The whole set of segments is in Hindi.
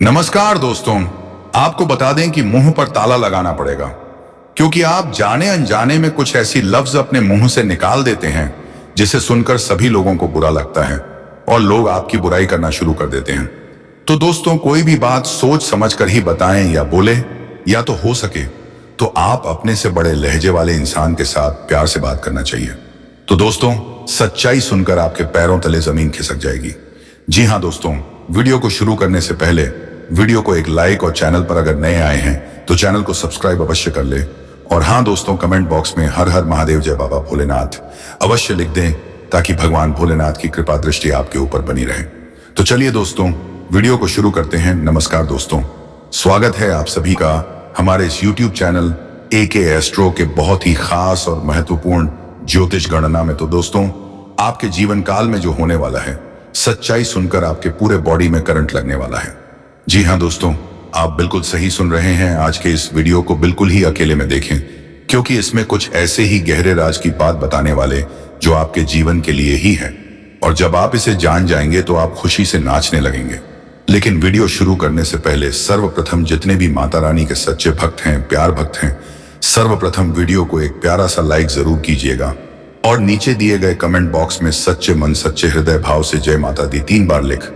नमस्कार दोस्तों। आपको बता दें कि मुंह पर ताला लगाना पड़ेगा, क्योंकि आप जाने अनजाने में कुछ ऐसी लफ्ज अपने मुंह से निकाल देते हैं जिसे सुनकर सभी लोगों को बुरा लगता है और लोग आपकी बुराई करना शुरू कर देते हैं। तो दोस्तों, कोई भी बात सोच समझ कर ही बताएं या बोले, या तो हो सके तो आप अपने से बड़े लहजे वाले इंसान के साथ प्यार से बात करना चाहिए। तो दोस्तों, सच्चाई सुनकर आपके पैरों तले जमीन खिसक जाएगी। जी हाँ दोस्तों, वीडियो को शुरू करने से पहले वीडियो को एक लाइक और चैनल पर अगर नए आए हैं तो चैनल को सब्सक्राइब अवश्य कर ले। और हाँ दोस्तों, कमेंट बॉक्स में हर हर महादेव जय बाबा भोलेनाथ अवश्य लिख दें, ताकि भगवान भोलेनाथ की कृपा दृष्टि आपके ऊपर बनी रहे। तो चलिए दोस्तों, वीडियो को शुरू करते हैं। नमस्कार दोस्तों, स्वागत है आप सभी का हमारे इस यूट्यूब चैनल AK एस्ट्रो के बहुत ही खास और महत्वपूर्ण ज्योतिष गणना में। तो दोस्तों, आपके जीवन काल में जो होने वाला है, सच्चाई सुनकर आपके पूरे बॉडी में करंट लगने वाला है। जी हाँ दोस्तों, आप बिल्कुल सही सुन रहे हैं। आज के इस वीडियो को बिल्कुल ही अकेले में देखें, क्योंकि इसमें कुछ ऐसे ही गहरे राज की बात बताने वाले जो आपके जीवन के लिए ही है। और जब आप इसे जान जाएंगे तो आप खुशी से नाचने लगेंगे। लेकिन वीडियो शुरू करने से पहले सर्वप्रथम जितने भी माता रानी के सच्चे भक्त हैं, प्यार भक्त हैं, सर्वप्रथम वीडियो को एक प्यारा सा लाइक जरूर कीजिएगा और नीचे दिए गए कमेंट बॉक्स में सच्चे मन सच्चे हृदय भाव से जय माता दी 3 बार लिख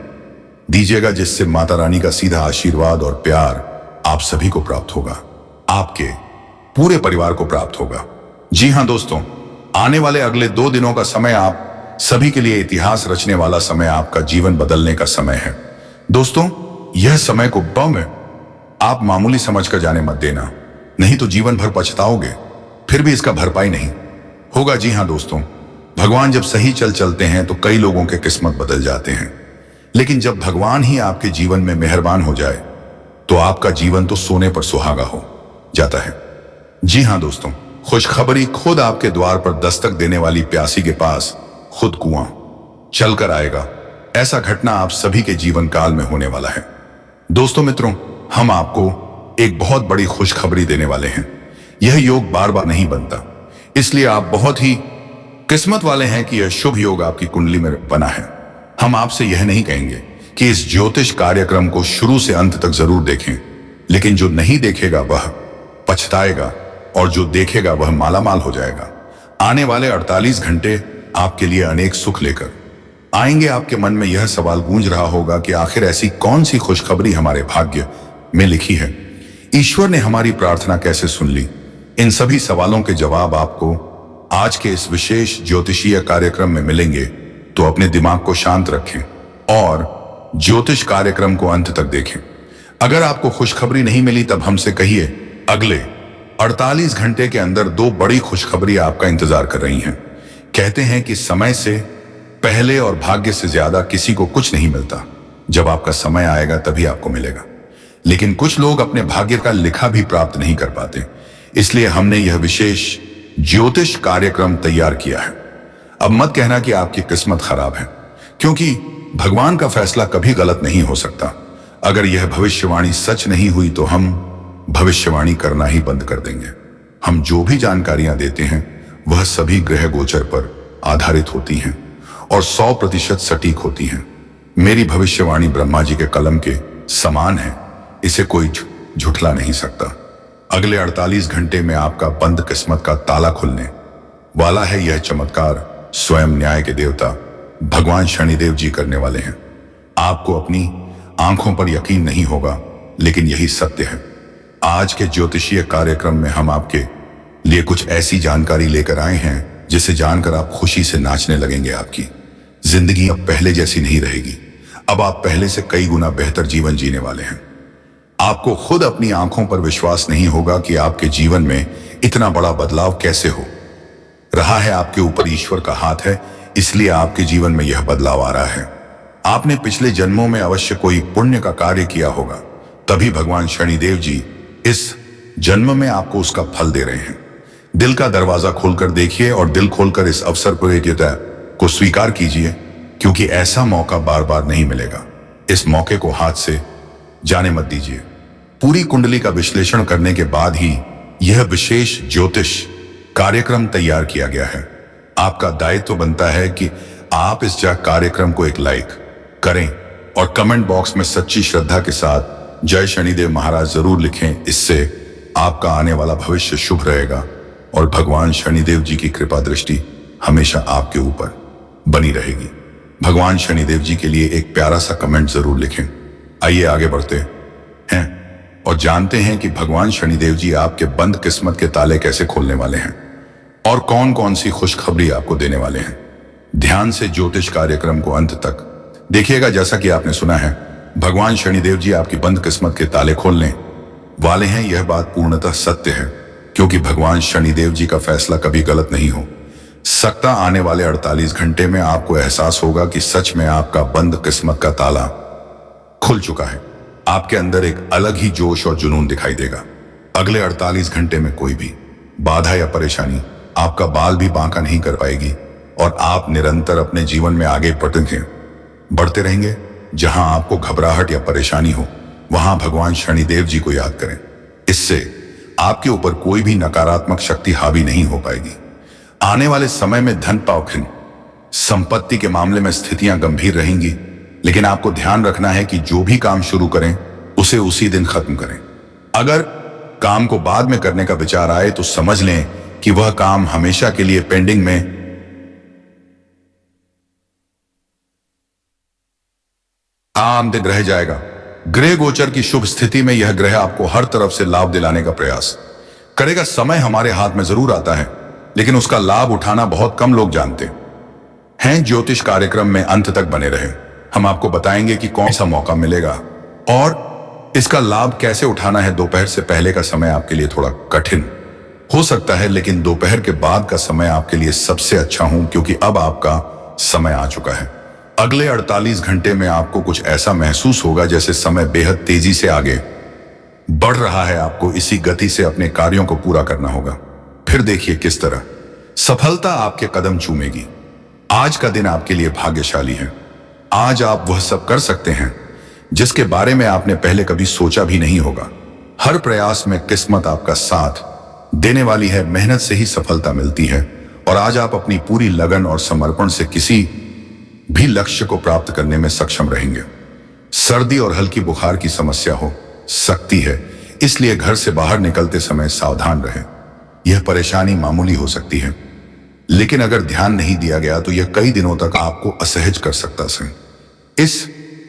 दीजिएगा, जिससे माता रानी का सीधा आशीर्वाद और प्यार आप सभी को प्राप्त होगा, आपके पूरे परिवार को प्राप्त होगा। जी हाँ दोस्तों, आने वाले अगले 2 दिनों का समय आप सभी के लिए इतिहास रचने वाला समय, आपका जीवन बदलने का समय है। दोस्तों, यह समय को बम आप मामूली समझकर जाने मत देना, नहीं तो जीवन भर पछताओगे, फिर भी इसका भरपाई नहीं होगा। जी हाँ दोस्तों, भगवान जब सही चलते हैं तो कई लोगों के किस्मत बदल जाते हैं, लेकिन जब भगवान ही आपके जीवन में मेहरबान हो जाए तो आपका जीवन तो सोने पर सुहागा हो जाता है। जी हाँ दोस्तों, खुशखबरी खुद आपके द्वार पर दस्तक देने वाली प्यासी के पास खुद कुआं चलकर आएगा। ऐसा घटना आप सभी के जीवन काल में होने वाला है। दोस्तों मित्रों, हम आपको एक बहुत बड़ी खुशखबरी देने वाले हैं। यह योग बार बार नहीं बनता, इसलिए आप बहुत ही किस्मत वाले हैं कि यह शुभ योग आपकी कुंडली में बना है। हम आपसे यह नहीं कहेंगे कि इस ज्योतिष कार्यक्रम को शुरू से अंत तक जरूर देखें, लेकिन जो नहीं देखेगा वह पछताएगा और जो देखेगा वह मालामाल हो जाएगा। आने वाले 48 घंटे आपके लिए अनेक सुख लेकर आएंगे। आपके मन में यह सवाल गूंज रहा होगा कि आखिर ऐसी कौन सी खुशखबरी हमारे भाग्य में लिखी है, ईश्वर ने हमारी प्रार्थना कैसे सुन ली। इन सभी सवालों के जवाब आपको आज के इस विशेष ज्योतिषीय कार्यक्रम में मिलेंगे। तो अपने दिमाग को शांत रखें और ज्योतिष कार्यक्रम को अंत तक देखें। अगर आपको खुशखबरी नहीं मिली तब हमसे कहिए, अगले 48 घंटे के अंदर 2 बड़ी खुशखबरी आपका इंतजार कर रही हैं। कहते हैं कि समय से पहले और भाग्य से ज्यादा किसी को कुछ नहीं मिलता। जब आपका समय आएगा तभी आपको मिलेगा, लेकिन कुछ लोग अपने भाग्य का लिखा भी प्राप्त नहीं कर पाते। इसलिए हमने यह विशेष ज्योतिष कार्यक्रम तैयार किया है। अब मत कहना कि आपकी किस्मत खराब है, क्योंकि भगवान का फैसला कभी गलत नहीं हो सकता। अगर यह भविष्यवाणी सच नहीं हुई तो हम भविष्यवाणी करना ही बंद कर देंगे। हम जो भी जानकारियां देते हैं वह सभी ग्रह गोचर पर आधारित होती हैं और 100% सटीक होती हैं। मेरी भविष्यवाणी ब्रह्मा जी के कलम के समान है, इसे कोई झुठला नहीं सकता। अगले 48 घंटे में आपका बंद किस्मत का ताला खुलने वाला है। यह चमत्कार स्वयं न्याय के देवता भगवान शनिदेव जी करने वाले हैं। आपको अपनी आंखों पर यकीन नहीं होगा, लेकिन यही सत्य है। आज के ज्योतिषीय कार्यक्रम में हम आपके लिए कुछ ऐसी जानकारी लेकर आए हैं जिसे जानकर आप खुशी से नाचने लगेंगे। आपकी जिंदगी अब पहले जैसी नहीं रहेगी। अब आप पहले से कई गुना बेहतर जीवन जीने वाले हैं। आपको खुद अपनी आंखों पर विश्वास नहीं होगा कि आपके जीवन में इतना बड़ा बदलाव कैसे हो रहा है। आपके ऊपर ईश्वर का हाथ है, इसलिए आपके जीवन में यह बदलाव आ रहा है। आपने पिछले जन्मों में अवश्य कोई पुण्य का कार्य किया होगा, तभी भगवान शनिदेव जी इस जन्म में आपको उसका फल दे रहे हैं। दिल का दरवाजा खोलकर देखिए और दिल खोलकर इस अवसर को स्वीकार कीजिए, क्योंकि ऐसा मौका बार बार नहीं मिलेगा। इस मौके को हाथ से जाने मत दीजिए। पूरी कुंडली का विश्लेषण करने के बाद ही यह विशेष ज्योतिष कार्यक्रम तैयार किया गया है। आपका दायित्व बनता है कि आप इस कार्यक्रम को एक लाइक करें और कमेंट बॉक्स में सच्ची श्रद्धा के साथ जय शनिदेव महाराज जरूर लिखें। इससे आपका आने वाला भविष्य शुभ रहेगा और भगवान शनिदेव जी की कृपा दृष्टि हमेशा आपके ऊपर बनी रहेगी। भगवान शनिदेव जी के लिए एक प्यारा सा कमेंट जरूर लिखें। आइए आगे बढ़ते हैं और जानते हैं कि भगवान शनिदेव जी आपके बंद किस्मत के ताले कैसे खोलने वाले हैं और कौन कौन सी खुशखबरी आपको देने वाले हैं। ध्यान से ज्योतिष कार्यक्रम को अंत तक देखिएगा। जैसा कि आपने सुना है, भगवान शनिदेव जी आपकी बंद किस्मत के ताले खोलने वाले हैं। यह बात पूर्णतः सत्य है, क्योंकि भगवान शनिदेव जी का फैसला कभी गलत नहीं हो सकता। आने वाले 48 घंटे में आपको एहसास होगा कि सच में आपका बंद किस्मत का ताला खुल चुका है। आपके अंदर एक अलग ही जोश और जुनून दिखाई देगा। अगले 48 घंटे में कोई भी बाधा या परेशानी आपका बाल भी बांका नहीं कर पाएगी और आप निरंतर अपने जीवन में आगे बढ़ते रहेंगे। जहां आपको घबराहट या परेशानी हो, वहां भगवान शनिदेव जी को याद करें। इससे आपके ऊपर कोई भी नकारात्मक शक्ति हावी नहीं हो पाएगी। आने वाले समय में धन पावखिन संपत्ति के मामले में स्थितियां गंभीर रहेंगी, लेकिन आपको ध्यान रखना है कि जो भी काम शुरू करें उसे उसी दिन खत्म करें। अगर काम को बाद में करने का विचार आए तो समझ लें कि वह काम हमेशा के लिए पेंडिंग में आमद रह जाएगा। ग्रह गोचर की शुभ स्थिति में यह ग्रह आपको हर तरफ से लाभ दिलाने का प्रयास करेगा। समय हमारे हाथ में जरूर आता है, लेकिन उसका लाभ उठाना बहुत कम लोग जानते हैं। ज्योतिष कार्यक्रम में अंत तक बने रहें। हम आपको बताएंगे कि कौन सा मौका मिलेगा और इसका लाभ कैसे उठाना है। दोपहर से पहले का समय आपके लिए थोड़ा कठिन हो सकता है, लेकिन दोपहर के बाद का समय आपके लिए सबसे अच्छा हो, क्योंकि अब आपका समय आ चुका है। अगले 48 घंटे में आपको कुछ ऐसा महसूस होगा जैसे समय बेहद तेजी से आगे बढ़ रहा है। आपको इसी गति से अपने कार्यों को पूरा करना होगा। फिर देखिए किस तरह सफलता आपके कदम चूमेगी। आज का दिन आपके लिए भाग्यशाली है। आज आप वह सब कर सकते हैं जिसके बारे में आपने पहले कभी सोचा भी नहीं होगा। हर प्रयास में किस्मत आपका साथ देने वाली है। मेहनत से ही सफलता मिलती है और आज आप अपनी पूरी लगन और समर्पण से किसी भी लक्ष्य को प्राप्त करने में सक्षम रहेंगे। सर्दी और हल्की बुखार की समस्या हो सकती है, इसलिए घर से बाहर निकलते समय सावधान रहें। यह परेशानी मामूली हो सकती है, लेकिन अगर ध्यान नहीं दिया गया तो यह कई दिनों तक आपको असहज कर सकता है। इस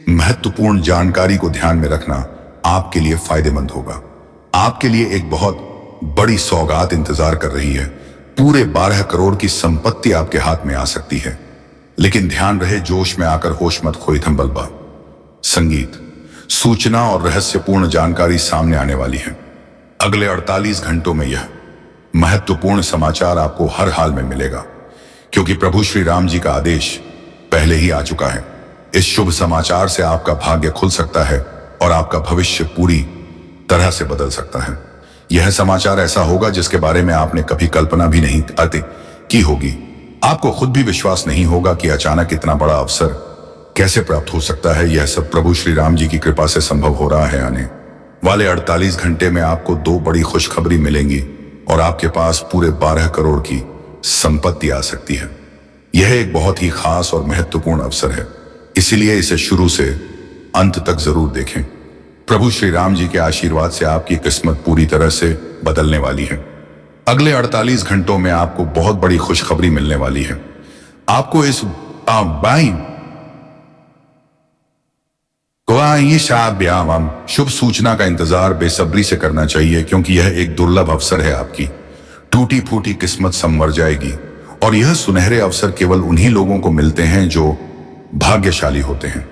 महत्वपूर्ण जानकारी को ध्यान में रखना आपके लिए फायदेमंद होगा। आपके लिए एक बहुत बड़ी सौगात इंतजार कर रही है। पूरे 12 करोड़ की संपत्ति आपके हाथ में आ सकती है, लेकिन ध्यान रहे जोश में आकर होश मत खोई थंबलबा। संगीत, सूचना और रहस्यपूर्ण जानकारी सामने आने वाली है। अगले 48 घंटों में यह महत्वपूर्ण समाचार आपको हर हाल में मिलेगा, क्योंकि प्रभु श्री राम जी का आदेश पहले ही आ चुका है। इस शुभ समाचार से आपका भाग्य खुल सकता है और आपका भविष्य पूरी तरह से बदल सकता है। यह समाचार ऐसा होगा जिसके बारे में आपने कभी कल्पना भी नहीं की होगी। आपको खुद भी विश्वास नहीं होगा कि अचानक इतना बड़ा अवसर कैसे प्राप्त हो सकता है। यह सब प्रभु श्री राम जी की कृपा से संभव हो रहा है। आने वाले 48 घंटे में आपको 2 बड़ी खुशखबरी मिलेंगी और आपके पास पूरे 12 करोड़ की संपत्ति आ सकती है। यह एक बहुत ही खास और महत्वपूर्ण अवसर है, इसीलिए इसे शुरू से अंत तक जरूर देखें। प्रभु श्री राम जी के आशीर्वाद से आपकी किस्मत पूरी तरह से बदलने वाली है। अगले 48 घंटों में आपको बहुत बड़ी खुशखबरी मिलने वाली है। आपको इस शुभ सूचना का इंतजार बेसब्री से करना चाहिए, क्योंकि यह एक दुर्लभ अवसर है। आपकी टूटी फूटी किस्मत संवर जाएगी और यह सुनहरे अवसर केवल उन्हीं लोगों को मिलते हैं जो भाग्यशाली होते हैं।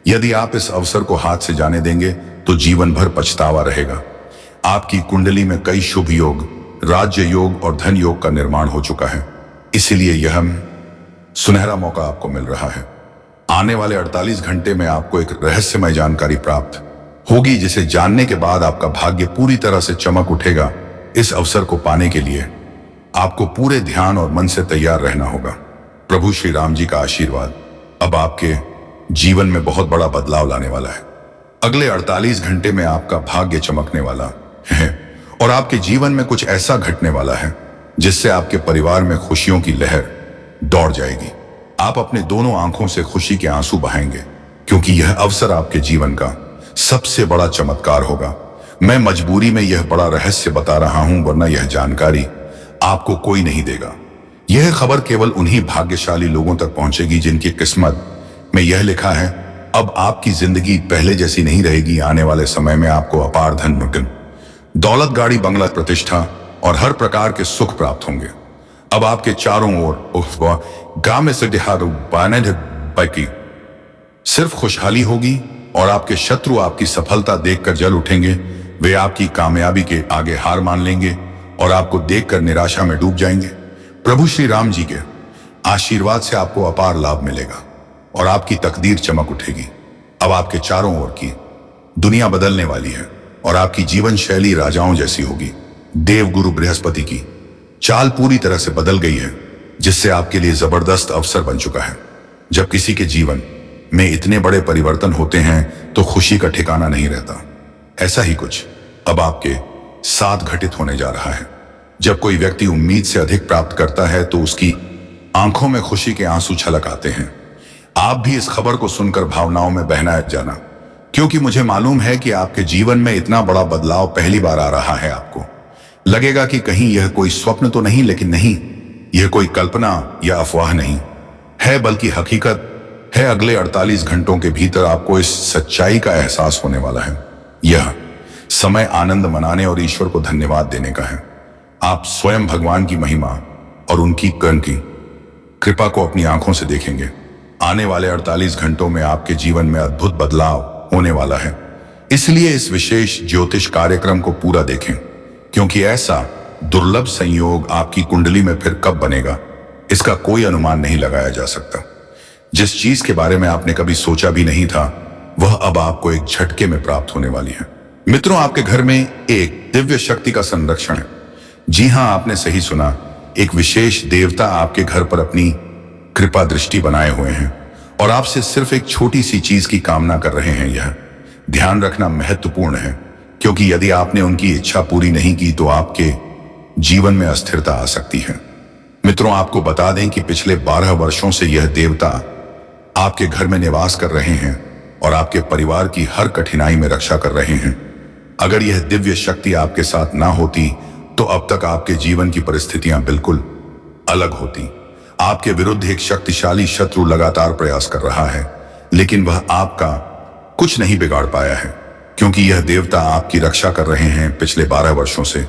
यदि आप इस अवसर को हाथ से जाने देंगे तो जीवन भर पछतावा रहेगा। आपकी कुंडली में कई शुभ योग, राज्य योग और धन योग का निर्माण हो चुका है, इसीलिए यह सुनहरा मौका आपको मिल रहा है। आने वाले 48 घंटे में आपको एक रहस्यमय जानकारी प्राप्त होगी, जिसे जानने के बाद आपका भाग्य पूरी तरह से चमक उठेगा। इस अवसर को पाने के लिए आपको पूरे ध्यान और मन से तैयार रहना होगा। प्रभु श्री राम जी का आशीर्वाद अब आपके जीवन में बहुत बड़ा बदलाव लाने वाला है। अगले 48 घंटे में आपका भाग्य चमकने वाला है और आपके जीवन में कुछ ऐसा घटने वाला है जिससे आपके परिवार में खुशियों की लहर दौड़ जाएगी। आप अपने दोनों आंखों से खुशी के आंसू बहाएंगे, क्योंकि यह अवसर आपके जीवन का सबसे बड़ा चमत्कार होगा। मैं मजबूरी में यह बड़ा रहस्य बता रहा हूं, वरना यह जानकारी आपको कोई नहीं देगा। यह खबर केवल उन्हीं भाग्यशाली लोगों तक पहुंचेगी जिनकी किस्मत में यह लिखा है, अब आपकी जिंदगी पहले जैसी नहीं रहेगी। आने वाले समय में आपको अपार धन, दौलत, गाड़ी, बंगला, प्रतिष्ठा और हर प्रकार के सुख प्राप्त होंगे। अब आपके चारों ओर गांव में से की सिर्फ खुशहाली होगी और आपके शत्रु आपकी सफलता देखकर जल उठेंगे। वे आपकी कामयाबी के आगे हार मान लेंगे और आपको देखकर निराशा में डूब जाएंगे। प्रभु श्री राम जी के आशीर्वाद से आपको अपार लाभ मिलेगा और आपकी तकदीर चमक उठेगी। अब आपके चारों ओर की दुनिया बदलने वाली है और आपकी जीवन शैली राजाओं जैसी होगी। देवगुरु बृहस्पति की चाल पूरी तरह से बदल गई है, जिससे आपके लिए जबरदस्त अवसर बन चुका है। जब किसी के जीवन में इतने बड़े परिवर्तन होते हैं तो खुशी का ठिकाना नहीं रहता। ऐसा ही कुछ अब आपके साथ घटित होने जा रहा है। जब कोई व्यक्ति उम्मीद से अधिक प्राप्त करता है तो उसकी आंखों में खुशी के आंसू छलक आते हैं। आप भी इस खबर को सुनकर भावनाओं में बहना जाना, क्योंकि मुझे मालूम है कि आपके जीवन में इतना बड़ा बदलाव पहली बार आ रहा है। आपको लगेगा कि कहीं यह कोई स्वप्न तो नहीं, लेकिन नहीं, यह कोई कल्पना या अफवाह नहीं है, बल्कि हकीकत है। अगले 48 घंटों के भीतर आपको इस सच्चाई का एहसास होने वाला है। यह समय आनंद मनाने और ईश्वर को धन्यवाद देने का है। आप स्वयं भगवान की महिमा और उनकी करुणा की कृपा को अपनी आंखों से देखेंगे। आने वाले 48 घंटों में आपके जीवन में अद्भुत बदलाव होने वाला है। इसलिए इस विशेष ज्योतिष कार्यक्रम को पूरा देखें, क्योंकि ऐसा दुर्लभ संयोग आपकी कुंडली में फिर कब बनेगा, इसका कोई अनुमान नहीं लगाया जा सकता। जिस चीज के बारे में आपने कभी सोचा भी नहीं था, वह अब आपको एक झटके में प्राप्त होने वाली है। मित्रों, आपके घर में एक दिव्य शक्ति का संरक्षण है। जी हां, आपने सही सुना। एक विशेष देवता आपके घर पर अपनी कृपा दृष्टि बनाए हुए हैं और आपसे सिर्फ एक छोटी सी चीज की कामना कर रहे हैं। यह ध्यान रखना महत्वपूर्ण है, क्योंकि यदि आपने उनकी इच्छा पूरी नहीं की तो आपके जीवन में अस्थिरता आ सकती है। मित्रों, आपको बता दें कि पिछले 12 वर्षों से यह देवता आपके घर में निवास कर रहे हैं और आपके परिवार की हर कठिनाई में रक्षा कर रहे हैं। अगर यह दिव्य शक्ति आपके साथ ना होती तो अब तक आपके जीवन की परिस्थितियां बिल्कुल अलग होती। आपके विरुद्ध एक शक्तिशाली शत्रु लगातार प्रयास कर रहा है, लेकिन वह आपका कुछ नहीं बिगाड़ पाया है, क्योंकि यह देवता आपकी रक्षा कर रहे हैं। पिछले 12 वर्षों से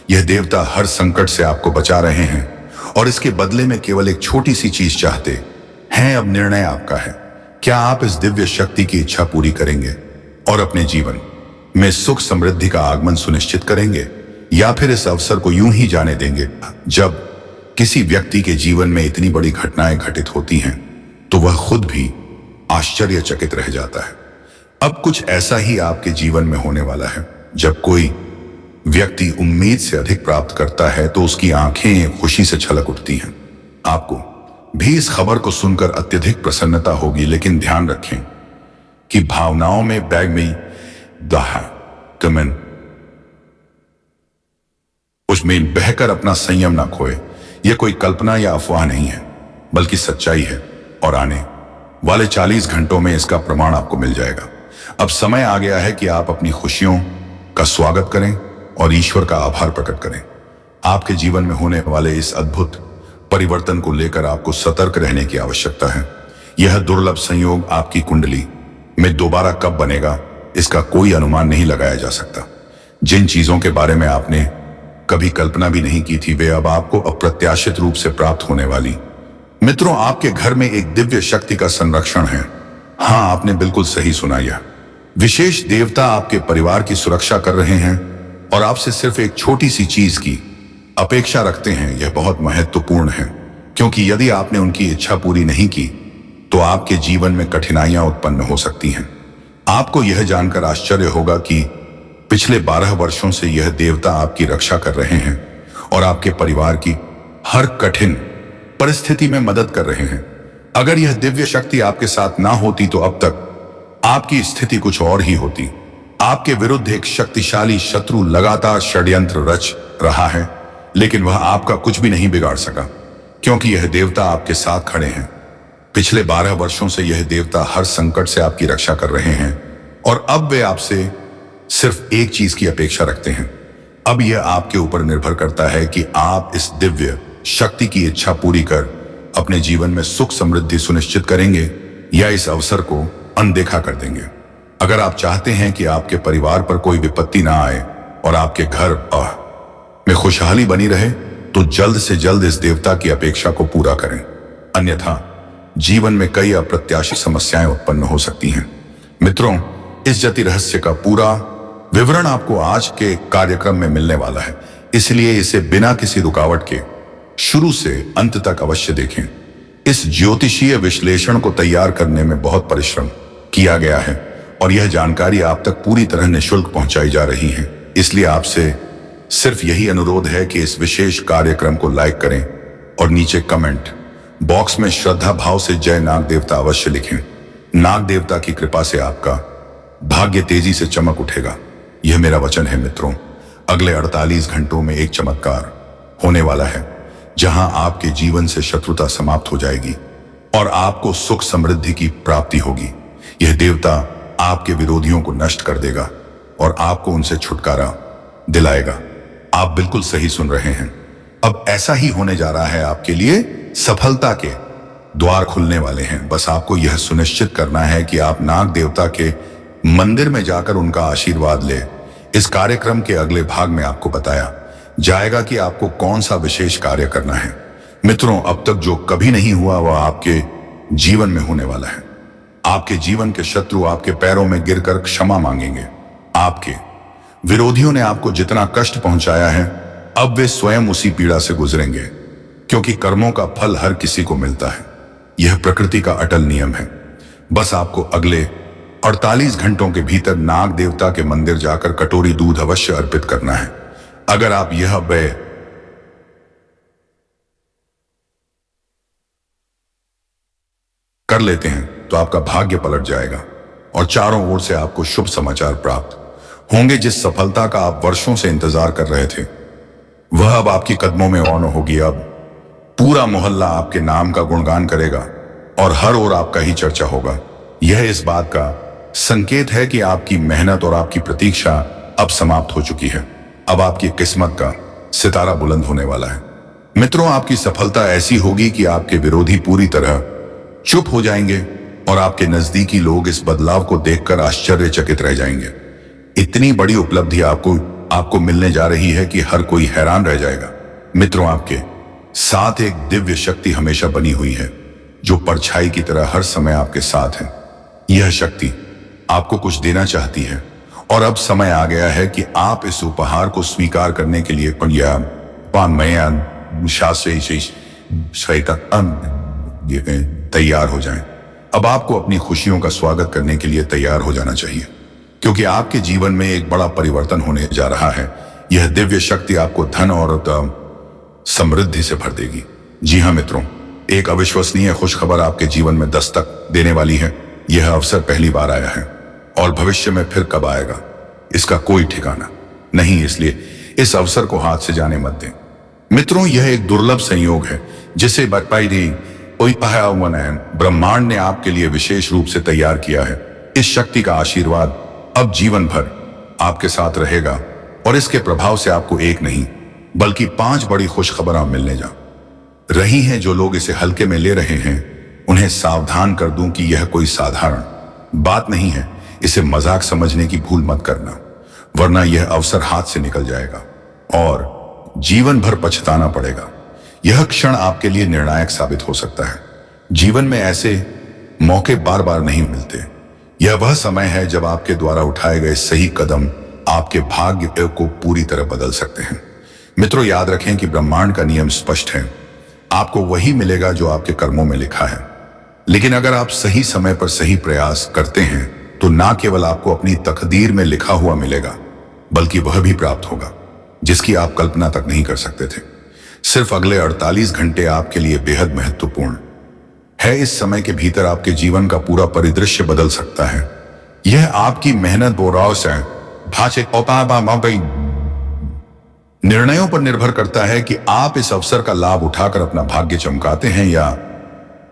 यह देवता हर संकट से आपको बचा रहे हैं और इसके बदले में केवल एक छोटी सी चीज चाहते हैं। अब निर्णय आपका है। क्या आप इस दिव्य शक्ति की इच्छा पूरी करेंगे और अपने जीवन में सुख समृद्धि का आगमन सुनिश्चित करेंगे, या फिर इस अवसर को यूं ही जाने देंगे? जब किसी व्यक्ति के जीवन में इतनी बड़ी घटनाएं घटित होती हैं तो वह खुद भी आश्चर्यचकित रह जाता है। अब कुछ ऐसा ही आपके जीवन में होने वाला है। जब कोई व्यक्ति उम्मीद से अधिक प्राप्त करता है तो उसकी आंखें खुशी से छलक उठती हैं। आपको भी इस खबर को सुनकर अत्यधिक प्रसन्नता होगी, लेकिन ध्यान रखें कि भावनाओं में बैग में उसमें बहकर अपना संयम ना खोए। यह कोई कल्पना या अफवाह नहीं है, बल्कि सच्चाई है और आने वाले 40 घंटों में इसका प्रमाण आपको मिल जाएगा। अब समय आ गया है कि आप अपनी खुशियों का स्वागत करें और ईश्वर का आभार प्रकट करें। आपके जीवन में होने वाले इस अद्भुत परिवर्तन को लेकर आपको सतर्क रहने की आवश्यकता है। यह दुर्लभ संयोग आपकी कुंडली में दोबारा कब बनेगा, इसका कोई अनुमान नहीं लगाया जा सकता। जिन चीजों के बारे में आपने कभी कल्पना भी नहीं की थी, वे अब आपको अप्रत्याशित रूप से प्राप्त होने वाली। मित्रों, आपके घर में एक दिव्य शक्ति का संरक्षण है। हाँ, आपने बिल्कुल सही सुना। यह विशेष देवता आपके परिवार की सुरक्षा कर रहे हैं और आपसे सिर्फ एक छोटी सी चीज की अपेक्षा रखते हैं। यह बहुत महत्वपूर्ण है, क्योंकि यदि आपने उनकी इच्छा पूरी नहीं की तो आपके जीवन में कठिनाइयां उत्पन्न हो सकती हैं। आपको यह जानकर आश्चर्य होगा कि पिछले 12 वर्षों से यह देवता आपकी रक्षा कर रहे हैं और आपके परिवार की हर कठिन परिस्थिति में मदद कर रहे हैं। अगर यह दिव्य शक्ति आपके साथ ना होती तो अब तक आपकी स्थिति कुछ और ही होती। आपके विरुद्ध एक शक्तिशाली शत्रु लगातार षड्यंत्र रच रहा है, लेकिन वह आपका कुछ भी नहीं बिगाड़ सका, क्योंकि यह देवता आपके साथ खड़े हैं। पिछले 12 वर्षों से यह देवता हर संकट से आपकी रक्षा कर रहे हैं और अब वे आपसे सिर्फ एक चीज की अपेक्षा रखते हैं। अब यह आपके ऊपर निर्भर करता है कि आप इस दिव्य शक्ति की इच्छा पूरी कर अपने जीवन में सुख समृद्धि सुनिश्चित करेंगे या इस अवसर को अनदेखा कर देंगे। अगर आप चाहते हैं कि आपके परिवार पर कोई विपत्ति ना आए और आपके घर में खुशहाली बनी रहे, तो जल्द से जल्द इस देवता की अपेक्षा को पूरा करें, अन्यथा जीवन में कई अप्रत्याशित समस्याएं उत्पन्न हो सकती हैं। मित्रों, इस ज्योति रहस्य का पूरा विवरण आपको आज के कार्यक्रम में मिलने वाला है, इसलिए इसे बिना किसी रुकावट के शुरू से अंत तक अवश्य देखें। इस ज्योतिषीय विश्लेषण को तैयार करने में बहुत परिश्रम किया गया है और यह जानकारी आप तक पूरी तरह निःशुल्क पहुंचाई जा रही है। इसलिए आपसे सिर्फ यही अनुरोध है कि इस विशेष कार्यक्रम को लाइक करें और नीचे कमेंट बॉक्स में श्रद्धा भाव से जय नाग देवता अवश्य लिखें। नाग देवता की कृपा से आपका भाग्य तेजी से चमक उठेगा, यह मेरा वचन है। मित्रों, अगले 48 घंटों में एक चमत्कार होने वाला है जहां आपके जीवन से शत्रुता समाप्त हो जाएगी और आपको सुख समृद्धि की प्राप्ति होगी। यह देवता आपके विरोधियों को नष्ट कर देगा और आपको उनसे छुटकारा दिलाएगा। आप बिल्कुल सही सुन रहे हैं। अब ऐसा ही होने जा रहा है। आपके लिए सफलता के द्वार खुलने वाले हैं। बस आपको यह सुनिश्चित करना है कि आप नाग देवता के मंदिर में जाकर उनका आशीर्वाद ले। इस कार्यक्रम के अगले भाग में आपको बताया जाएगा कि आपको कौन सा विशेष कार्य करना है। मित्रों, अब तक जो कभी नहीं हुआ वह आपके जीवन में होने वाला है। आपके जीवन के शत्रु आपके पैरों में गिरकर क्षमा मांगेंगे। आपके विरोधियों ने आपको जितना कष्ट पहुंचाया है, अब वे स्वयं उसी पीड़ा से गुजरेंगे, क्योंकि कर्मों का फल हर किसी को मिलता है। यह प्रकृति का अटल नियम है। बस आपको अगले 48 घंटों के भीतर नाग देवता के मंदिर जाकर कटोरी दूध अवश्य अर्पित करना है। अगर आप यह व्यय कर लेते हैं तो आपका भाग्य पलट जाएगा और चारों ओर से आपको शुभ समाचार प्राप्त होंगे। जिस सफलता का आप वर्षों से इंतजार कर रहे थे, वह अब आपके कदमों में ऑन होगी। अब पूरा मोहल्ला आपके नाम का गुणगान करेगा और हर ओर आपका ही चर्चा होगा। यह इस बात का संकेत है कि आपकी मेहनत और आपकी प्रतीक्षा अब समाप्त हो चुकी है। अब आपकी किस्मत का सितारा बुलंद होने वाला है। मित्रों, आपकी सफलता ऐसी होगी कि आपके विरोधी पूरी तरह चुप हो जाएंगे और आपके नजदीकी लोग इस बदलाव को देखकर आश्चर्यचकित रह जाएंगे। इतनी बड़ी उपलब्धि आपको मिलने जा रही है कि हर कोई हैरान रह जाएगा। मित्रों, आपके साथ एक दिव्य शक्ति हमेशा बनी हुई है, जो परछाई की तरह हर समय आपके साथ है। यह शक्ति आपको कुछ देना चाहती है और अब समय आ गया है कि आप इस उपहार को स्वीकार करने के लिए तैयार हो जाएं। अब आपको अपनी खुशियों का स्वागत करने के लिए तैयार हो जाना चाहिए, क्योंकि आपके जीवन में एक बड़ा परिवर्तन होने जा रहा है। यह दिव्य शक्ति आपको धन और समृद्धि से भर देगी। जी हाँ मित्रों, एक अविश्वसनीय खुशखबर आपके जीवन में दस्तक देने वाली है। यह अवसर पहली बार आया है और भविष्य में फिर कब आएगा इसका कोई ठिकाना नहीं, इसलिए इस अवसर को हाथ से जाने मत दें। मित्रों, यह एक दुर्लभ संयोग है जिसे ब्रह्मांड ने आपके लिए विशेष रूप से तैयार किया है। इस शक्ति का आशीर्वाद अब जीवन भर आपके साथ रहेगा और इसके प्रभाव से आपको एक नहीं बल्कि 5 बड़ी खुशखबरें मिलने जा रही हैं। जो लोग इसे हल्के में ले रहे हैं, उन्हें सावधान कर दूं कि यह कोई साधारण बात नहीं है। इसे मजाक समझने की भूल मत करना, वरना यह अवसर हाथ से निकल जाएगा और जीवन भर पछताना पड़ेगा। यह क्षण आपके लिए निर्णायक साबित हो सकता है। जीवन में ऐसे मौके बार बार नहीं मिलते। यह वह समय है जब आपके द्वारा उठाए गए सही कदम आपके भाग्य को पूरी तरह बदल सकते हैं। मित्रों, याद रखें कि ब्रह्मांड का नियम स्पष्ट है। आपको वही मिलेगा जो आपके कर्मों में लिखा है। लेकिन अगर आप सही समय पर सही प्रयास करते हैं तो ना केवल आपको अपनी तकदीर में लिखा हुआ मिलेगा, बल्कि वह भी प्राप्त होगा जिसकी आप कल्पना तक नहीं कर सकते थे। सिर्फ अगले 48 घंटे आपके लिए बेहद महत्वपूर्ण है। इस समय के भीतर आपके जीवन का पूरा परिदृश्य बदल सकता है। यह आपकी मेहनत निर्णयों पर निर्भर करता है कि आप इस अवसर का लाभ उठाकर अपना भाग्य चमकाते हैं या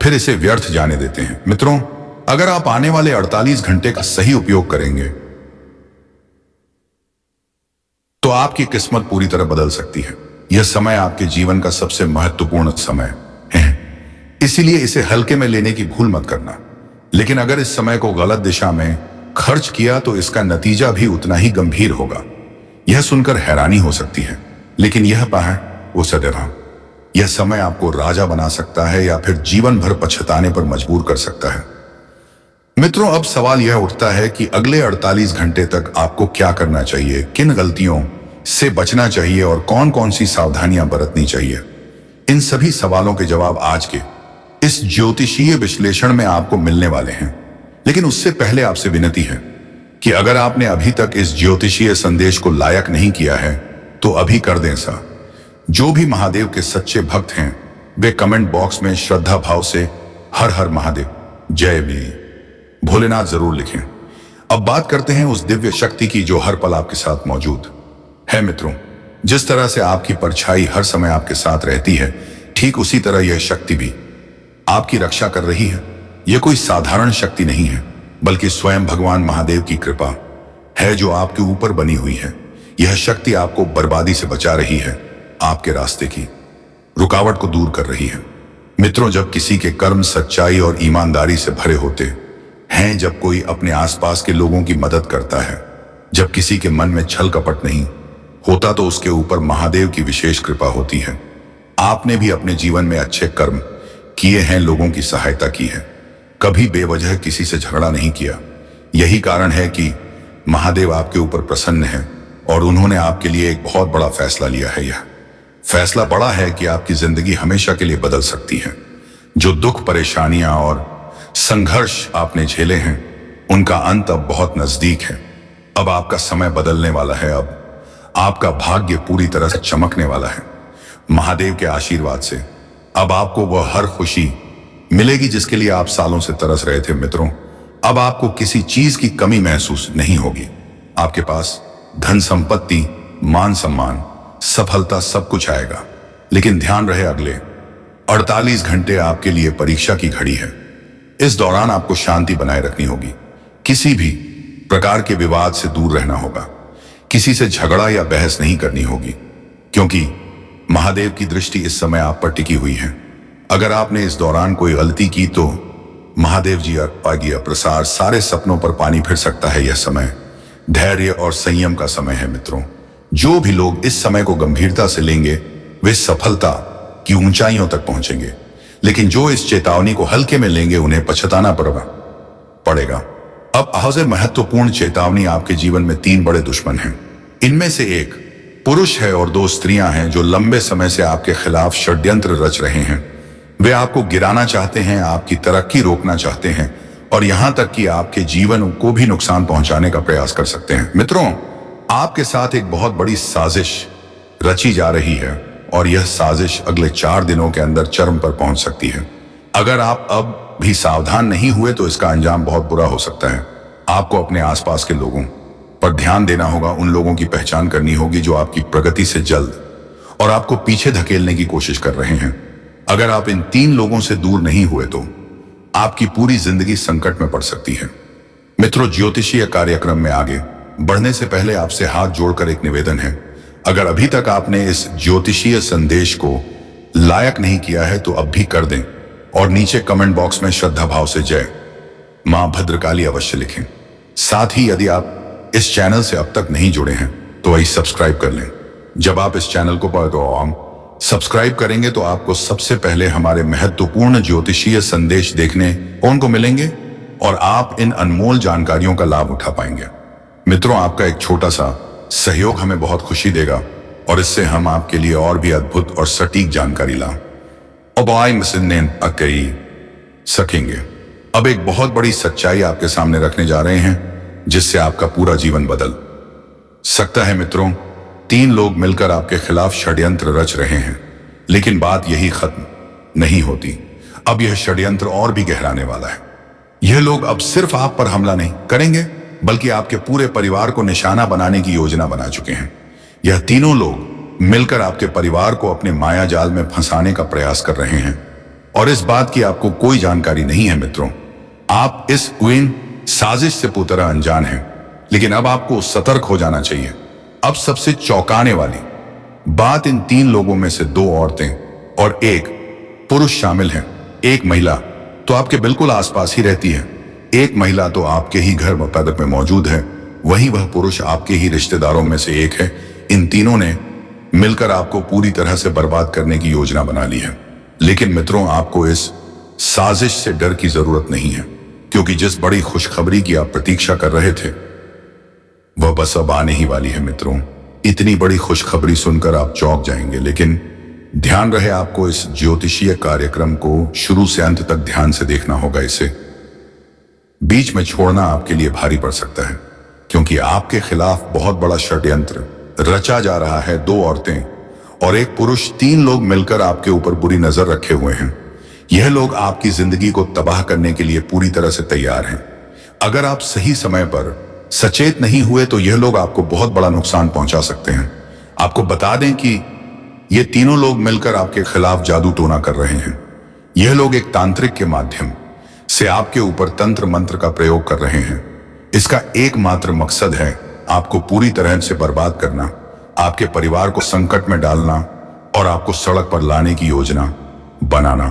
फिर इसे व्यर्थ जाने देते हैं। मित्रों, अगर आप आने वाले 48 घंटे का सही उपयोग करेंगे तो आपकी किस्मत पूरी तरह बदल सकती है। यह समय आपके जीवन का सबसे महत्वपूर्ण समय है, इसीलिए इसे हल्के में लेने की भूल मत करना। लेकिन अगर इस समय को गलत दिशा में खर्च किया तो इसका नतीजा भी उतना ही गंभीर होगा। यह सुनकर हैरानी हो सकती है, लेकिन यह पाए वो सदैव यह समय आपको राजा बना सकता है या फिर जीवन भर पछताने पर मजबूर कर सकता है। मित्रों, अब सवाल यह उठता है कि अगले 48 घंटे तक आपको क्या करना चाहिए, किन गलतियों से बचना चाहिए और कौन कौन सी सावधानियां बरतनी चाहिए। इन सभी सवालों के जवाब आज के इस ज्योतिषीय विश्लेषण में आपको मिलने वाले हैं। लेकिन उससे पहले आपसे विनती है कि अगर आपने अभी तक इस ज्योतिषीय संदेश को लायक नहीं किया है तो अभी कर दें सा। जो भी महादेव के सच्चे भक्त हैं वे कमेंट बॉक्स में श्रद्धा भाव से हर हर महादेव जय भी भोलेनाथ जरूर लिखें। अब बात करते हैं उस दिव्य शक्ति की जो हर पल आपके साथ मौजूद है। मित्रों, जिस तरह से आपकी परछाई हर समय आपके साथ रहती है, ठीक उसी तरह यह शक्ति भी आपकी रक्षा कर रही है। यह कोई साधारण शक्ति नहीं है, बल्कि स्वयं भगवान महादेव की कृपा है जो आपके ऊपर बनी हुई है। यह शक्ति आपको बर्बादी से बचा रही है, आपके रास्ते की रुकावट को दूर कर रही है। मित्रों, जब किसी के कर्म सच्चाई और ईमानदारी से भरे होते हैं, जब कोई अपने आसपास के लोगों की मदद करता है, जब किसी के मन में छल कपट नहीं होता, तो उसके ऊपर महादेव की विशेष कृपा होती है। आपने भी अपने जीवन में अच्छे कर्म किए हैं, लोगों की सहायता की है, कभी बेवजह किसी से झगड़ा नहीं किया। यही कारण है कि महादेव आपके ऊपर प्रसन्न है और उन्होंने आपके लिए एक बहुत बड़ा फैसला लिया है। यह फैसला बड़ा है कि आपकी जिंदगी हमेशा के लिए बदल सकती है। जो दुख, परेशानियां और संघर्ष आपने झेले हैं, उनका अंत अब बहुत नजदीक है। अब आपका समय बदलने वाला है। अब आपका भाग्य पूरी तरह से चमकने वाला है। महादेव के आशीर्वाद से अब आपको वह हर खुशी मिलेगी जिसके लिए आप सालों से तरस रहे थे। मित्रों, अब आपको किसी चीज की कमी महसूस नहीं होगी। आपके पास धन संपत्ति, मान सम्मान, सफलता सब कुछ आएगा। लेकिन ध्यान रहे, अगले 48 घंटे आपके लिए परीक्षा की घड़ी है। इस दौरान आपको शांति बनाए रखनी होगी, किसी भी प्रकार के विवाद से दूर रहना होगा, किसी से झगड़ा या बहस नहीं करनी होगी, क्योंकि महादेव की दृष्टि इस समय आप पर टिकी हुई है। अगर आपने इस दौरान कोई गलती की तो महादेव जी आज्ञा प्रसार सारे सपनों पर पानी फिर सकता है। यह समय धैर्य और संयम का समय है। मित्रों, जो भी लोग इस समय को गंभीरता से लेंगे वे सफलता की ऊंचाइयों तक पहुंचेंगे, लेकिन जो इस चेतावनी को हल्के में लेंगे उन्हें पछताना पड़ेगा। अब सबसे महत्वपूर्ण चेतावनी, आपके जीवन में 3 बड़े दुश्मन हैं। इनमें से एक पुरुष है और 2 स्त्रियां हैं जो लंबे समय से आपके खिलाफ षड्यंत्र रच रहे हैं। वे आपको गिराना चाहते हैं, आपकी तरक्की रोकना चाहते हैं और यहां तक कि आपके जीवन को भी नुकसान पहुंचाने का प्रयास कर सकते हैं। मित्रों, आपके साथ एक बहुत बड़ी साजिश रची जा रही है और यह साजिश अगले 4 दिनों के अंदर चरम पर पहुंच सकती है। अगर आप अब भी सावधान नहीं हुए तो इसका अंजाम बहुत बुरा हो सकता है। आपको अपने आसपास के लोगों पर ध्यान देना होगा। उन लोगों की पहचान करनी होगी जो आपकी प्रगति से जल्द और आपको पीछे धकेलने की कोशिश कर रहे हैं। अगर आप इन 3 लोगों से दूर नहीं हुए तो आपकी पूरी जिंदगी संकट में पड़ सकती है। मित्रों, ज्योतिषीय कार्यक्रम में आगे बढ़ने से पहले आपसे हाथ जोड़कर एक निवेदन है। अगर अभी तक आपने इस ज्योतिषीय संदेश को लायक नहीं किया है तो अब भी कर दें और नीचे कमेंट बॉक्स में श्रद्धा भाव से जय मां भद्रकाली अवश्य लिखें। साथ ही यदि आप इस चैनल से अब तक नहीं जुड़े हैं तो वही सब्सक्राइब कर लें। जब आप इस चैनल को सब्सक्राइब करेंगे तो आपको सबसे पहले हमारे महत्वपूर्ण ज्योतिषीय संदेश देखने को मिलेंगे और आप इन अनमोल जानकारियों का लाभ उठा पाएंगे। मित्रों, आपका एक छोटा सा सहयोग हमें बहुत खुशी देगा और इससे हम आपके लिए और भी अद्भुत और सटीक जानकारी ला सकेंगे। अब एक बहुत बड़ी सच्चाई आपके सामने रखने जा रहे हैं जिससे आपका पूरा जीवन बदल सकता है। मित्रों, 3 लोग मिलकर आपके खिलाफ षड्यंत्र रच रहे हैं, लेकिन बात यही खत्म नहीं होती। अब यह षड्यंत्र और भी गहराने वाला है। यह लोग अब सिर्फ आप पर हमला नहीं करेंगे बल्कि आपके पूरे परिवार को निशाना बनाने की योजना बना चुके हैं। यह तीनों लोग मिलकर आपके परिवार को अपने माया जाल में फंसाने का प्रयास कर रहे हैं और इस बात की आपको कोई जानकारी नहीं है। मित्रों, आप इस क्वीन साजिश से पूरी तरह अनजान हैं, लेकिन अब आपको सतर्क हो जाना चाहिए। अब सबसे चौंकाने वाली बात, इन 3 लोगों में से 2 औरतें और 1 पुरुष शामिल हैं। एक महिला तो आपके बिल्कुल आसपास ही रहती है, एक महिला तो आपके ही घर में मौजूद है, वहीं वह पुरुष आपके ही रिश्तेदारों में से एक है। इन तीनों ने मिलकर आपको पूरी तरह से बर्बाद करने की योजना बना ली है। लेकिन मित्रों, आपको इस साजिश से डर की जरूरत नहीं है, क्योंकि जिस बड़ी खुशखबरी की आप प्रतीक्षा कर रहे थे वह बस अब आने ही वाली है। मित्रों, इतनी बड़ी खुशखबरी सुनकर आप चौंक जाएंगे, लेकिन ध्यान रहे, आपको इस ज्योतिषीय कार्यक्रम को शुरू से अंत तक ध्यान से देखना होगा। इसे बीच में छोड़ना आपके लिए भारी पड़ सकता है, क्योंकि आपके खिलाफ बहुत बड़ा षड्यंत्र रचा जा रहा है। 2 औरतें और 1 पुरुष, 3 लोग मिलकर आपके ऊपर बुरी नजर रखे हुए हैं। यह लोग आपकी जिंदगी को तबाह करने के लिए पूरी तरह से तैयार हैं। अगर आप सही समय पर सचेत नहीं हुए तो यह लोग आपको बहुत बड़ा नुकसान पहुंचा सकते हैं। आपको बता दें कि ये तीनों लोग मिलकर आपके खिलाफ जादू टोना कर रहे हैं। यह लोग एक तांत्रिक के माध्यम से आपके ऊपर तंत्र मंत्र का प्रयोग कर रहे हैं। इसका एकमात्र मकसद है आपको पूरी तरह से बर्बाद करना, आपके परिवार को संकट में डालना और आपको सड़क पर लाने की योजना बनाना।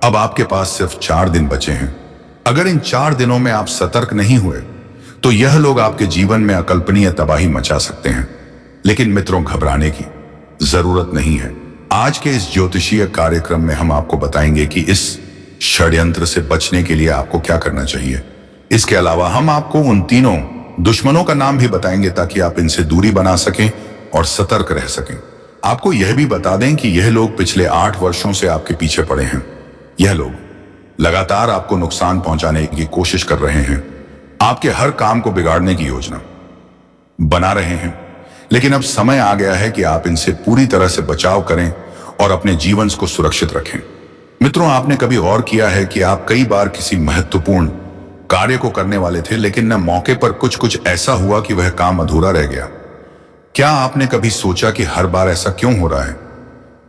अब आपके पास सिर्फ 4 दिन बचे हैं। अगर इन 4 दिनों में आप सतर्क नहीं हुए तो यह लोग आपके जीवन में अकल्पनीय तबाही मचा सकते हैं। लेकिन मित्रों, घबराने की जरूरत नहीं है। आज के इस ज्योतिषीय कार्यक्रम में हम आपको बताएंगे कि इस षड्यंत्र से बचने के लिए आपको क्या करना चाहिए। इसके अलावा हम आपको उन तीनों दुश्मनों का नाम भी बताएंगे, ताकि आप इनसे दूरी बना सकें और सतर्क रह सकें। आपको यह भी बता दें कि यह लोग पिछले 8 वर्षों से आपके पीछे पड़े हैं। यह लोग लगातार आपको नुकसान पहुंचाने की कोशिश कर रहे हैं, आपके हर काम को बिगाड़ने की योजना बना रहे हैं। लेकिन अब समय आ गया है कि आप इनसे पूरी तरह से बचाव करें और अपने जीवन को सुरक्षित रखें। मित्रों, आपने कभी गौर किया है कि आप कई बार किसी महत्वपूर्ण कार्य को करने वाले थे, लेकिन न मौके पर कुछ ऐसा हुआ कि वह काम अधूरा रह गया। क्या आपने कभी सोचा कि हर बार ऐसा क्यों हो रहा है?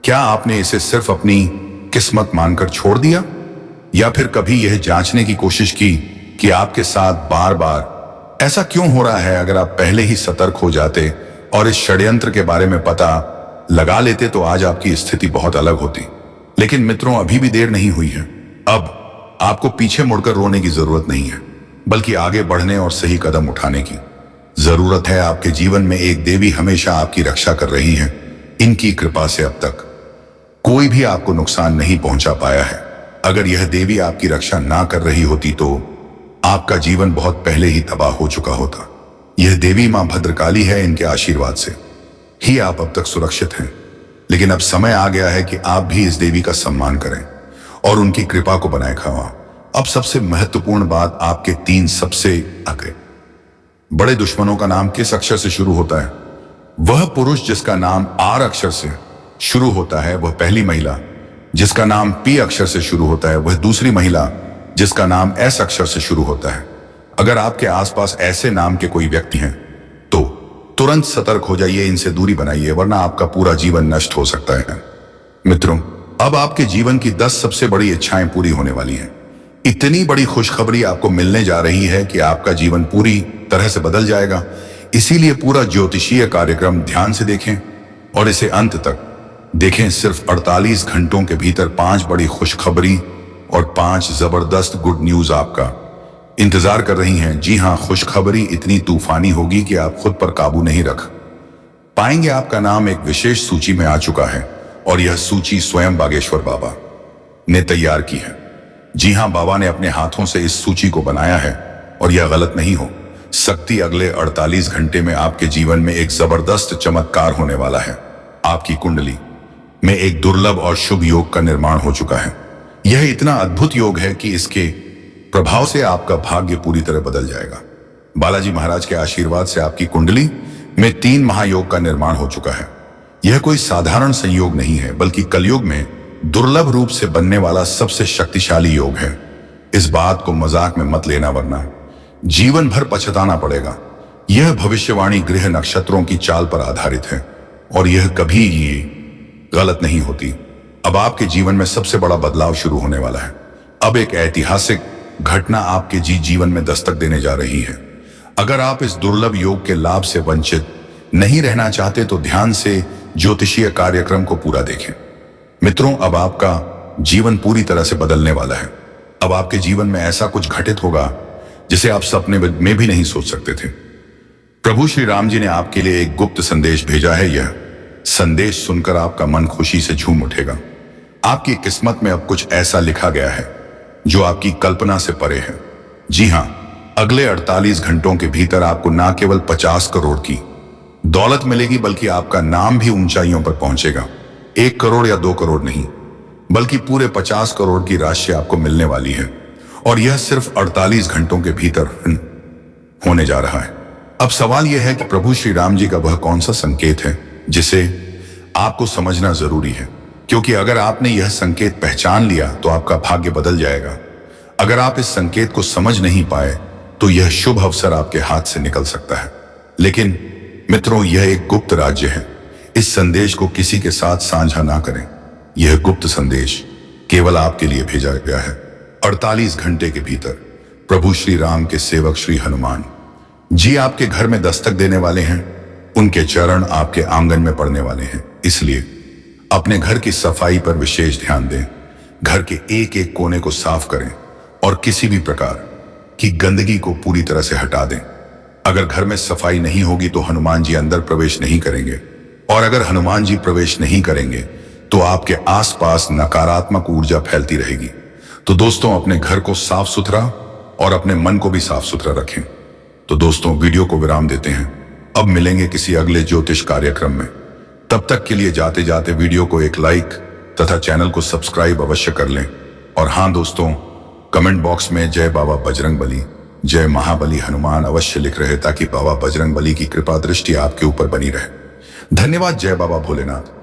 क्या आपने इसे सिर्फ अपनी किस्मत मानकर छोड़ दिया, या फिर कभी यह जांचने की कोशिश की कि आपके साथ बार बार ऐसा क्यों हो रहा है? अगर आप पहले ही सतर्क हो जाते और इस षड्यंत्र के बारे में पता लगा लेते तो आज आपकी स्थिति बहुत अलग होती। लेकिन मित्रों, अभी भी देर नहीं हुई है। अब आपको पीछे मुड़कर रोने की जरूरत नहीं है, बल्कि आगे बढ़ने और सही कदम उठाने की जरूरत है। आपके जीवन में एक देवी हमेशा आपकी रक्षा कर रही है। इनकी कृपा से अब तक कोई भी आपको नुकसान नहीं पहुंचा पाया है। अगर यह देवी आपकी रक्षा ना कर रही होती तो आपका जीवन बहुत पहले ही तबाह हो चुका होता। यह देवी मां भद्रकाली है, इनके आशीर्वाद से ही आप अब तक सुरक्षित हैं। लेकिन अब समय आ गया है कि आप भी इस देवी का सम्मान करें और उनकी कृपा को बनाए रखें। अब सबसे महत्वपूर्ण बात, आपके 3 सबसे आगे बड़े दुश्मनों का नाम किस अक्षर से शुरू होता है? वह पुरुष जिसका नाम R अक्षर से शुरू होता है वह पहली महिला, जिसका नाम P अक्षर से शुरू होता है वह दूसरी महिला, जिसका नाम S अक्षर से शुरू होता है। अगर आपके आसपास ऐसे नाम के कोई व्यक्ति हैं तो तुरंत सतर्क हो जाइए, इनसे दूरी बनाइए, वरना आपका पूरा जीवन नष्ट हो सकता है। मित्रों, अब आपके जीवन की 10 सबसे बड़ी इच्छाएं पूरी होने वाली हैं। इतनी बड़ी खुशखबरी आपको मिलने जा रही है कि आपका जीवन पूरी तरह से बदल जाएगा। इसीलिए पूरा ज्योतिषीय कार्यक्रम ध्यान से देखें और इसे अंत तक देखें। सिर्फ 48 घंटों के भीतर 5 बड़ी खुशखबरी और 5 जबरदस्त गुड न्यूज आपका इंतजार कर रही हैं। जी हां, खुशखबरी इतनी तूफानी होगी कि आप खुद पर काबू नहीं रख पाएंगे। आपका नाम एक विशेष सूची में आ चुका है और यह सूची स्वयं बागेश्वर बाबा ने तैयार की है। जी हां, बाबा ने अपने हाथों से इस सूची को बनाया है और यह गलत नहीं हो सकती। अगले 48 घंटे में आपके जीवन में एक जबरदस्त चमत्कार होने वाला है। आपकी कुंडली में एक दुर्लभ और शुभ योग का निर्माण हो चुका है। यह इतना अद्भुत योग है कि इसके प्रभाव से आपका भाग्य पूरी तरह बदल जाएगा। बालाजी महाराज के आशीर्वाद से आपकी कुंडली में 3 महायोग का निर्माण हो चुका है। यह कोई साधारण संयोग नहीं है, बल्कि कलयुग में दुर्लभ रूप से बनने वाला सबसे शक्तिशाली योग है। इस बात को मजाक में मत लेना, वरना जीवन भर पछताना पड़ेगा। यह भविष्यवाणी ग्रह नक्षत्रों की चाल पर आधारित है और यह कभी ये गलत नहीं होती। अब आपके जीवन में सबसे बड़ा बदलाव शुरू होने वाला है। अब एक ऐतिहासिक घटना आपके जीवन में दस्तक देने जा रही है। अगर आप इस दुर्लभ योग के लाभ से वंचित नहीं रहना चाहते तो ध्यान से ज्योतिषीय कार्यक्रम को पूरा देखें। मित्रों, अब आपका जीवन पूरी तरह से बदलने वाला है। अब आपके जीवन में ऐसा कुछ घटित होगा जिसे आप सपने में भी नहीं सोच सकते थे। प्रभु श्री राम जी ने आपके लिए एक गुप्त संदेश भेजा है। यह संदेश सुनकर आपका मन खुशी से झूम उठेगा। आपकी किस्मत में अब कुछ ऐसा लिखा गया है जो आपकी कल्पना से परे है। जी हां, अगले 48 घंटों के भीतर आपको न केवल 50 करोड़ की दौलत मिलेगी, बल्कि आपका नाम भी ऊंचाइयों पर पहुंचेगा। 1 करोड़ या 2 करोड़ नहीं, बल्कि पूरे 50 करोड़ की राशि आपको मिलने वाली है, और यह सिर्फ 48 घंटों के भीतर होने जा रहा है। अब सवाल यह है कि प्रभु श्री राम जी का वह कौन सा संकेत है जिसे आपको समझना जरूरी है, क्योंकि अगर आपने यह संकेत पहचान लिया तो आपका भाग्य बदल जाएगा। अगर आप इस संकेत को समझ नहीं पाए तो यह शुभ अवसर आपके हाथ से निकल सकता है। लेकिन मित्रों, यह एक गुप्त राज्य है। इस संदेश को किसी के साथ साझा ना करें। यह गुप्त संदेश केवल आपके लिए भेजा गया है। 48 घंटे के भीतर प्रभु श्री राम के सेवक श्री हनुमान जी आपके घर में दस्तक देने वाले हैं। उनके चरण आपके आंगन में पड़ने वाले हैं। इसलिए अपने घर की सफाई पर विशेष ध्यान दें। घर के एक एक कोने को साफ करें और किसी भी प्रकार की गंदगी को पूरी तरह से हटा दें। अगर घर में सफाई नहीं होगी तो हनुमान जी अंदर प्रवेश नहीं करेंगे, और अगर हनुमान जी प्रवेश नहीं करेंगे तो आपके आसपास नकारात्मक ऊर्जा फैलती रहेगी। तो दोस्तों, अपने घर को साफ सुथरा और अपने मन को भी साफ सुथरा रखें। तो दोस्तों, वीडियो को विराम देते हैं। अब मिलेंगे किसी अगले ज्योतिष कार्यक्रम में। तब तक के लिए जाते जाते वीडियो को एक लाइक तथा चैनल को सब्सक्राइब अवश्य कर लें। और हाँ दोस्तों, कमेंट बॉक्स में जय बाबा बजरंग बली, जय महाबली हनुमान अवश्य लिख रहे, ताकि बाबा बजरंग बली की कृपा दृष्टि आपके ऊपर बनी रहे। धन्यवाद। जय बाबा भोलेनाथ।